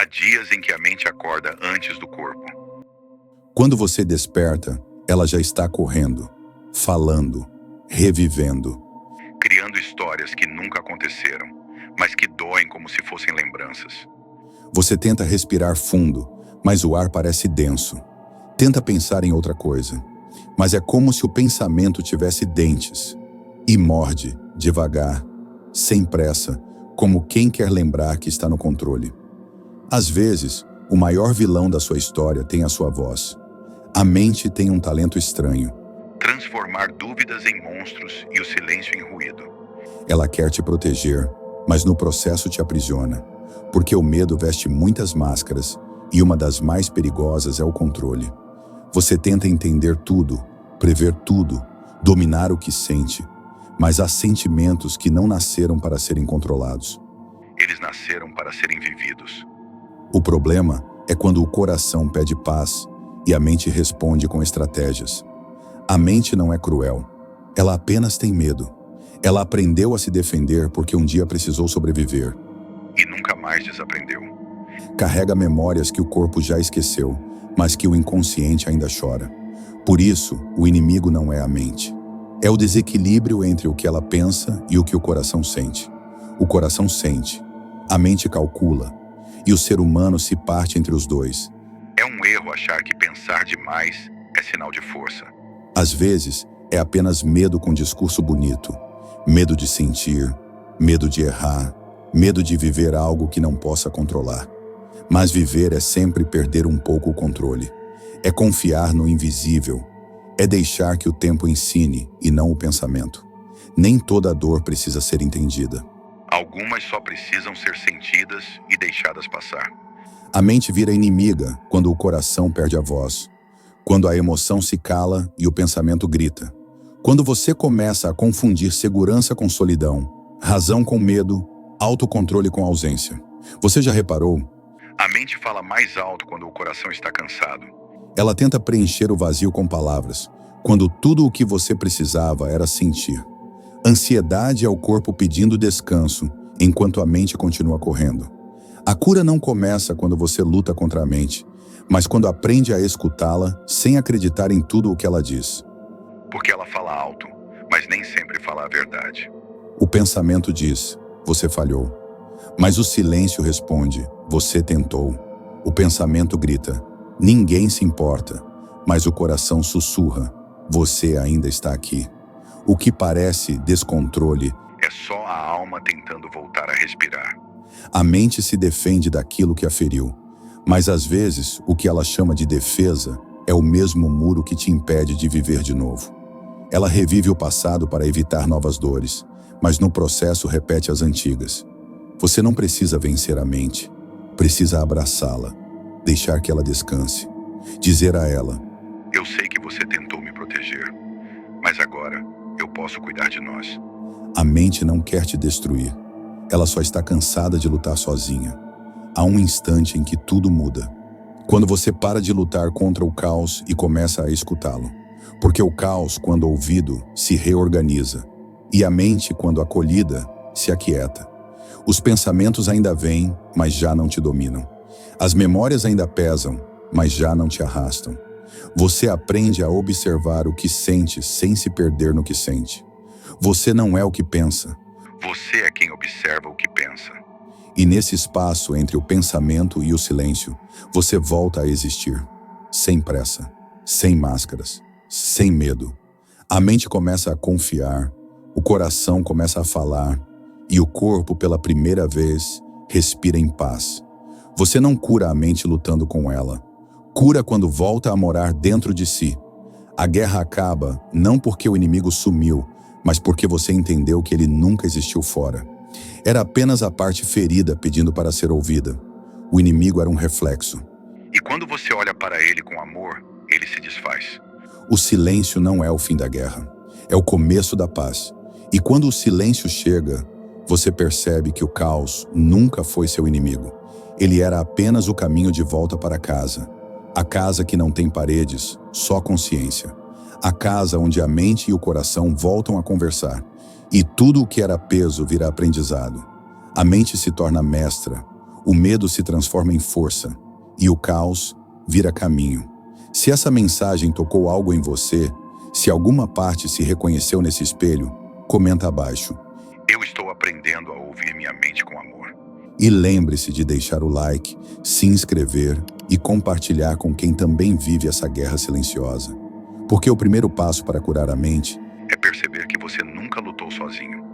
Há dias em que a mente acorda antes do corpo. Quando você desperta, ela já está correndo, falando, revivendo. Criando histórias que nunca aconteceram, mas que doem como se fossem lembranças. Você tenta respirar fundo, mas o ar parece denso. Tenta pensar em outra coisa, mas é como se o pensamento tivesse dentes. E morde, devagar, sem pressa, como quem quer lembrar que está no controle. Às vezes, o maior vilão da sua história tem a sua voz. A mente tem um talento estranho. Transformar dúvidas em monstros e o silêncio em ruído. Ela quer te proteger, mas no processo te aprisiona, porque o medo veste muitas máscaras e uma das mais perigosas é o controle. Você tenta entender tudo, prever tudo, dominar o que sente, mas há sentimentos que não nasceram para serem controlados. Eles nasceram para serem vividos. O problema é quando o coração pede paz e a mente responde com estratégias. A mente não é cruel, ela apenas tem medo. Ela aprendeu a se defender porque um dia precisou sobreviver. E nunca mais desaprendeu. Carrega memórias que o corpo já esqueceu, mas que o inconsciente ainda chora. Por isso, o inimigo não é a mente. É o desequilíbrio entre o que ela pensa e o que o coração sente. O coração sente, a mente calcula, e o ser humano se parte entre os dois. É um erro achar que pensar demais é sinal de força. Às vezes, é apenas medo com discurso bonito. Medo de sentir, medo de errar, medo de viver algo que não possa controlar. Mas viver é sempre perder um pouco o controle. É confiar no invisível. É deixar que o tempo ensine e não o pensamento. Nem toda dor precisa ser entendida. Algumas só precisam ser sentidas e deixadas passar. A mente vira inimiga quando o coração perde a voz. Quando a emoção se cala e o pensamento grita. Quando você começa a confundir segurança com solidão, razão com medo, autocontrole com ausência. Você já reparou? A mente fala mais alto quando o coração está cansado. Ela tenta preencher o vazio com palavras, quando tudo o que você precisava era sentir. Ansiedade é o corpo pedindo descanso, enquanto a mente continua correndo. A cura não começa quando você luta contra a mente, mas quando aprende a escutá-la sem acreditar em tudo o que ela diz. Porque ela fala alto, mas nem sempre fala a verdade. O pensamento diz, você falhou. Mas o silêncio responde, você tentou. O pensamento grita, ninguém se importa. Mas o coração sussurra, você ainda está aqui. O que parece descontrole é só a alma tentando voltar a respirar. A mente se defende daquilo que a feriu. Mas às vezes, o que ela chama de defesa é o mesmo muro que te impede de viver de novo. Ela revive o passado para evitar novas dores, mas no processo repete as antigas. Você não precisa vencer a mente, precisa abraçá-la, deixar que ela descanse. Dizer a ela, eu sei que você tentou me proteger, mas agora eu posso cuidar de nós. A mente não quer te destruir, ela só está cansada de lutar sozinha. Há um instante em que tudo muda. Quando você para de lutar contra o caos e começa a escutá-lo. Porque o caos, quando ouvido, se reorganiza. E a mente, quando acolhida, se aquieta. Os pensamentos ainda vêm, mas já não te dominam. As memórias ainda pesam, mas já não te arrastam. Você aprende a observar o que sente sem se perder no que sente. Você não é o que pensa. Você é quem observa o que pensa. E nesse espaço entre o pensamento e o silêncio, você volta a existir. Sem pressa, sem máscaras, sem medo. A mente começa a confiar, o coração começa a falar e o corpo, pela primeira vez, respira em paz. Você não cura a mente lutando com ela. Cura quando volta a morar dentro de si. A guerra acaba não porque o inimigo sumiu, mas porque você entendeu que ele nunca existiu fora. Era apenas a parte ferida pedindo para ser ouvida. O inimigo era um reflexo. E quando você olha para ele com amor, ele se desfaz. O silêncio não é o fim da guerra, é o começo da paz. E quando o silêncio chega, você percebe que o caos nunca foi seu inimigo. Ele era apenas o caminho de volta para casa. A casa que não tem paredes, só consciência. A casa onde a mente e o coração voltam a conversar. E tudo o que era peso vira aprendizado. A mente se torna mestra. o medo se transforma em força e o caos vira caminho. Se essa mensagem tocou algo em você, se alguma parte se reconheceu nesse espelho, comenta abaixo. Eu estou aprendendo a ouvir minha mente com amor. E lembre-se de deixar o like, se inscrever e compartilhar com quem também vive essa guerra silenciosa. Porque o primeiro passo para curar a mente É perceber que você nunca lutou sozinho.